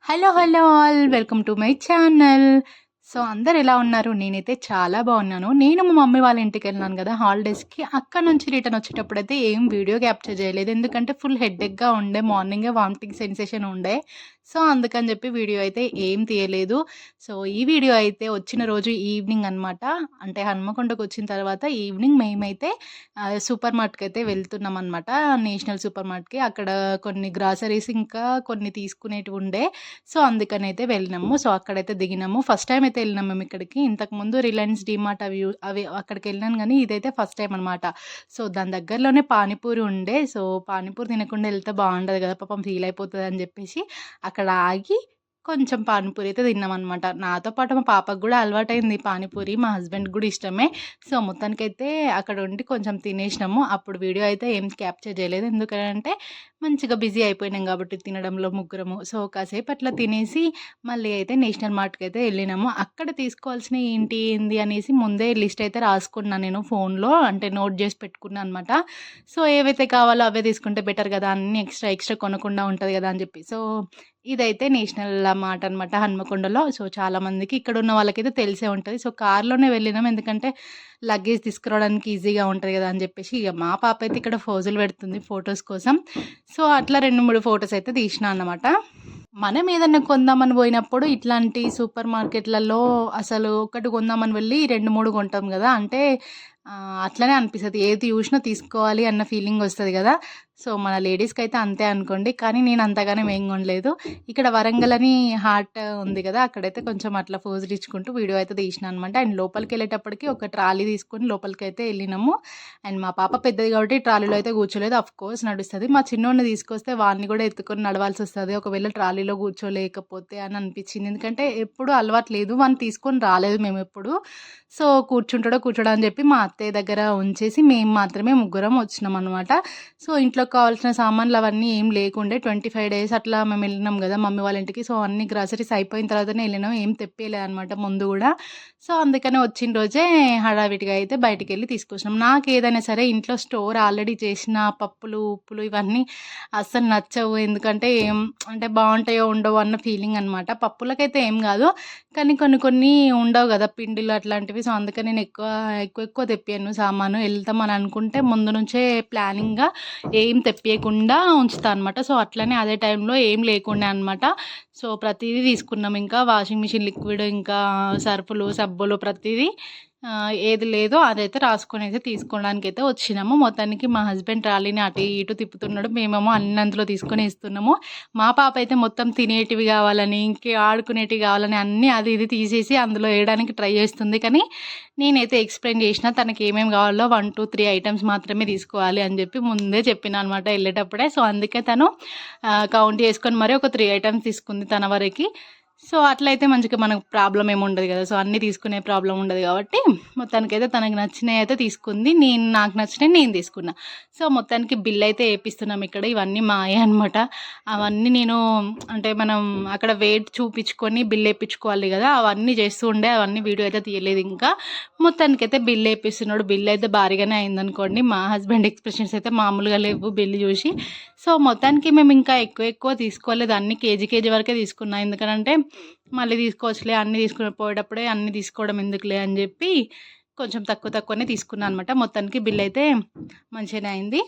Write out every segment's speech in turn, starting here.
Hello hello all welcome to my channel. So అందరు ఎలా ఉన్నారు? నేనైతే చాలా బాగున్నాను. నేను మా మమ్మీ వాళ్ళ ఇంటికి వెళ్ళినాను కదా హాలిడేస్కి. అక్కడ నుంచి రిటర్న్ వచ్చేటప్పుడైతే ఏం వీడియో క్యాప్చర్ చేయలేదు, ఎందుకంటే ఫుల్ హెడ్ఏక్గా ఉండే, మార్నింగే వామిటింగ్ సెన్సేషన్ ఉండే. సో అందుకని చెప్పి వీడియో అయితే ఏం తీయలేదు. సో ఈ వీడియో అయితే వచ్చిన రోజు ఈవినింగ్ అనమాట, అంటే హన్మకొండకు వచ్చిన తర్వాత ఈవినింగ్ మేమైతే సూపర్ మార్ట్కి అయితే వెళ్తున్నాం అనమాట, నేషనల్ సూపర్ మార్ట్కి. అక్కడ కొన్ని గ్రాసరీస్ ఇంకా కొన్ని తీసుకునేటివి ఉండే. సో అందుకనైతే వెళ్ళినాము. సో అక్కడైతే దిగినాము. ఫస్ట్ టైం అయితే వెళ్ళినాం మేము ఇక్కడికి. ఇంతకుముందు రిలయన్స్ డీమార్ట్ అవి అవి అక్కడికి వెళ్ళినాను, కానీ ఇదైతే ఫస్ట్ టైం అనమాట. సో దాని దగ్గరలోనే పానీపూరి ఉండే. సో పానీపూరి తినకుండా వెళ్తే బాగుండదు కదా, పాపం ఫీల్ అయిపోతుంది అని చెప్పేసి అక్కడ ఆగి కొంచెం పానీపూరి అయితే తిన్నామనమాట. నాతో పాటు మా పాపకు కూడా అలవాటైంది పానీపూరి, మా హస్బెండ్కి కూడా ఇష్టమే. సో మొత్తానికైతే అక్కడ ఉండి కొంచెం తినేసినాము. అప్పుడు వీడియో అయితే ఏం క్యాప్చర్ చేయలేదు, ఎందుకంటే మంచిగా బిజీ అయిపోయినాం కాబట్టి తినడంలో ముగ్గురము. సో కాసేపు అట్లా తినేసి మళ్ళీ అయితే నేషనల్ మార్ట్కి అయితే వెళ్ళినాము. అక్కడ తీసుకోవాల్సిన ఏంటి అనేసి ముందే లిస్ట్ అయితే రాసుకున్నాను నేను ఫోన్లో, అంటే నోట్ చేసి పెట్టుకున్నాను అనమాట. సో ఏవైతే కావాలో అవే తీసుకుంటే బెటర్ కదా, అన్ని ఎక్స్ట్రా ఎక్స్ట్రా కొనకుండా ఉంటుంది కదా అని చెప్పి. సో ఇదైతే నేషనల్ మార్ట్ అనమాట హన్మకొండలో. సో చాలామందికి ఇక్కడ ఉన్న వాళ్ళకైతే తెలిసే ఉంటుంది. సో కార్లోనే వెళ్ళినాం, ఎందుకంటే లగేజ్ తీసుకురావడానికి ఈజీగా ఉంటుంది కదా అని చెప్పేసి. ఇక మా పాప అయితే ఇక్కడ ఫోజులు పెడుతుంది ఫొటోస్ కోసం. సో అట్లా 2-3 ఫొటోస్ అయితే తీసిన అన్నమాట. మనం ఏదన్నా కొందామని పోయినప్పుడు ఇట్లాంటి సూపర్ మార్కెట్లలో అసలు ఒకటి కొందామని వెళ్ళి 2-3 కొంటాం కదా, అంటే అట్లనే అనిపిస్తుంది. ఏది చూసినా తీసుకోవాలి అన్న ఫీలింగ్ వస్తుంది కదా. సో మన లేడీస్కి అయితే అంతే అనుకోండి, కానీ నేను అంతగానే ఏం కొనలేదు. ఇక్కడ వరంగల్ అని హార్ట్ ఉంది కదా, అక్కడైతే కొంచెం అట్లా ఫోజులు ఇచ్చుకుంటూ వీడియో అయితే తీసిన అనమాట. అండ్ లోపలికి వెళ్ళేటప్పటికి ఒక ట్రాలీ తీసుకొని లోపలికి అయితే వెళ్ళినాము. అండ్ మా పాప పెద్దది కాబట్టి ట్రాలీలో అయితే కూర్చోలేదు, అఫ్ కోర్స్ నడుస్తుంది. మా చిన్నోడిని తీసుకొస్తే వాడిని కూడా ఎత్తుకొని నడవాల్సి వస్తుంది ఒకవేళ ట్రాలీలో కూర్చోలేకపోతే అని అనిపించింది, ఎందుకంటే ఎప్పుడు అలవాటు లేదు, వాడిని తీసుకొని రాలేదు మేము ఎప్పుడు. సో కూర్చోడా అని చెప్పి మా అత్తయ్య దగ్గర ఉంచేసి మేము మాత్రమే ముగ్గురం వచ్చినాం అనమాట. సో ఇంట్లో కావాల్సిన సామాన్లు అవన్నీ ఏం లేకుండే. 25 days అట్లా మేము వెళ్ళినాం కదా మమ్మీ వాళ్ళ ఇంటికి. సో అన్ని గ్రాసరీస్ అయిపోయిన తర్వాతనే వెళ్ళినాం, ఏం తెప్పేయలేదు అనమాట ముందు కూడా. సో అందుకనే వచ్చిన రోజే హడావిడిగా అయితే బయటికి వెళ్ళి తీసుకొచ్చినాం. నాకు ఏదైనా సరే ఇంట్లో స్టోర్ ఆల్రెడీ చేసిన పప్పులు ఉప్పులు ఇవన్నీ అస్సలు నచ్చవు, ఎందుకంటే ఏం అంటే బాగుంటాయో ఉండవు అన్న ఫీలింగ్ అనమాట. పప్పులకైతే ఏం కాదు, కానీ కొన్ని ఉండవు కదా పిండిలు అట్లాంటివి. సో అందుకని నేను ఎక్కువ తెప్పాను సామాను. వెళ్తామని అనుకుంటే ముందు నుంచే ప్లానింగ్గా ఏం తెప్పియకుండా ఉంచుతా అనమాట. సో అట్లనే అదే టైంలో ఏం లేకుండా అనమాట. సో ప్రతిదీ తీసుకున్నాం, ఇంకా వాషింగ్ మిషన్ లిక్విడ్, ఇంకా సర్ఫులు సబ్బులు ప్రతిదీ ఏది లేదో అదైతే రాసుకొని అయితే తీసుకోవడానికి అయితే వచ్చినాము. మొత్తానికి మా హస్బెండ్ ట్రాలీని అటు ఇటు తిప్పుతున్నాడు, మేమేమో అన్నంతలో తీసుకొని ఇస్తున్నాము. మా పాప అయితే మొత్తం తినేటివి కావాలని, ఇంకే ఆడుకునేటివి కావాలని అన్నీ అది ఇది తీసేసి అందులో వేయడానికి ట్రై చేస్తుంది. కానీ నేనైతే ఎక్స్ప్లెయిన్ చేసిన తనకి ఏమేమి కావాలో 1, 2, 3 ఐటమ్స్ మాత్రమే తీసుకోవాలి అని చెప్పి ముందే చెప్పిన అనమాట వెళ్ళేటప్పుడే. సో అందుకే తను కౌంట్ చేసుకొని మరి ఒక 3 ఐటమ్స్ తీసుకుంది తన వరకు. సో అట్లయితే మంచిగా మనకు ప్రాబ్లం ఏమి ఉండదు కదా. సో అన్నీ తీసుకునే ప్రాబ్లం ఉండదు కాబట్టి మొత్తానికైతే తనకు నచ్చినవి అయితే తీసుకుంది, నాకు నచ్చినవి నేను తీసుకున్నా. సో మొత్తానికి బిల్ అయితే వేపిస్తున్నాం ఇక్కడ. ఇవన్నీ మాయే అనమాట. అవన్నీ నేను అంటే మనం అక్కడ వెయిట్ చూపించుకొని బిల్ వేయించుకోవాలి కదా, అవన్నీ చేస్తూ ఉండే. అవన్నీ వీడియో అయితే తీయలేదు ఇంకా. మొత్తానికైతే బిల్ వేపిస్తున్నాడు. బిల్ అయితే భారీగానే అయిందనుకోండి. మా హస్బెండ్ ఎక్స్ప్రెషన్స్ అయితే మామూలుగా లేవు బిల్లు చూసి. సో మొత్తానికి మేము ఇంకా ఎక్కువ తీసుకోలేదు, అన్ని కేజీ వరకే తీసుకున్నాం. ఎందుకంటే మళ్ళీ తీసుకోవచ్చులే, అన్నీ తీసుకుని పోయేటప్పుడే అన్నీ తీసుకోవడం ఎందుకులే అని చెప్పి కొంచెం తక్కువనే తీసుకున్నాను అనమాట. మొత్తానికి బిల్ అయితే మంచిగానే అయింది.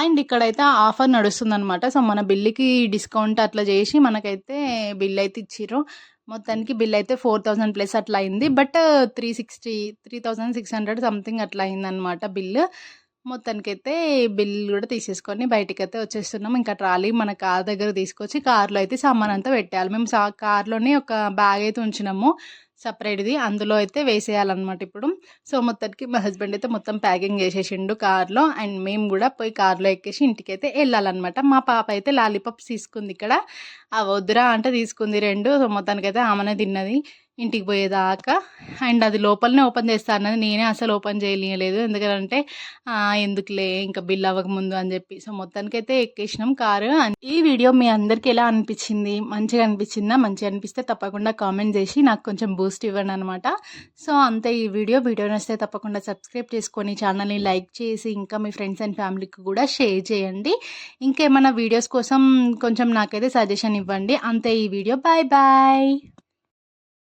అండ్ ఇక్కడైతే ఆఫర్ నడుస్తుంది అనమాట. సో మన బిల్లుకి డిస్కౌంట్ అట్లా చేసి మనకైతే బిల్ అయితే ఇచ్చిర్రు. మొత్తానికి బిల్ అయితే 4000+ అట్లా అయింది, బట్ 3600 సంథింగ్ అట్లా అయిందనమాట బిల్లు. మొత్తానికైతే బిల్ కూడా తీసేసుకొని బయటికైతే వచ్చేస్తున్నాం. ఇంకా ట్రాలీ మన కార్ దగ్గర తీసుకొచ్చి కార్లో అయితే సామాన్ అంతా పెట్టేయాలి. మేము కార్లోనే ఒక బ్యాగ్ అయితే ఉంచినాము సపరేట్ది, అందులో అయితే వేసేయాలన్నమాట ఇప్పుడు. సో మొత్తానికి మా హస్బెండ్ అయితే మొత్తం ప్యాకింగ్ చేసేసిండు కార్లో. అండ్ మేము కూడా పోయి కార్లో ఎక్కేసి ఇంటికైతే వెళ్ళాలన్నమాట. మా పాప అయితే లాలీపాప్స్ తీసుకుంది ఇక్కడ. వద్దురా అంటే తీసుకుంది 2. సో మొత్తానికైతే ఆమెనే తిన్నది. ఇంటికి పోయేదాకా. అండ్ అది లోపలనే ఓపెన్ చేస్తా అన్నది. నేనే అసలు ఓపెన్ చేయనీయలేదు. ఎందుకంటే ఎందుకులే ఇంకా బిల్ అవ్వకముందు అని చెప్పి. సో మొత్తానికైతే ఎక్కేసినాం కారు. ఈ వీడియో మీ అందరికీ ఎలా అనిపించింది? మంచిగా అనిపించిందా? మంచిగా అనిపిస్తే తప్పకుండా కామెంట్ చేసి నాకు కొంచెం బూస్ట్ ఇవ్వండి అనమాట. సో అంతే ఈ వీడియో నచ్చితే తప్పకుండా సబ్స్క్రైబ్ చేసుకొని ఛానల్ని లైక్ చేసి ఇంకా మీ ఫ్రెండ్స్ అండ్ ఫ్యామిలీకి కూడా షేర్ చేయండి. ఇంకేమైనా వీడియోస్ కోసం కొంచెం నాకైతే సజెషన్ ఇవ్వండి. అంతే ఈ వీడియో. Bye bye.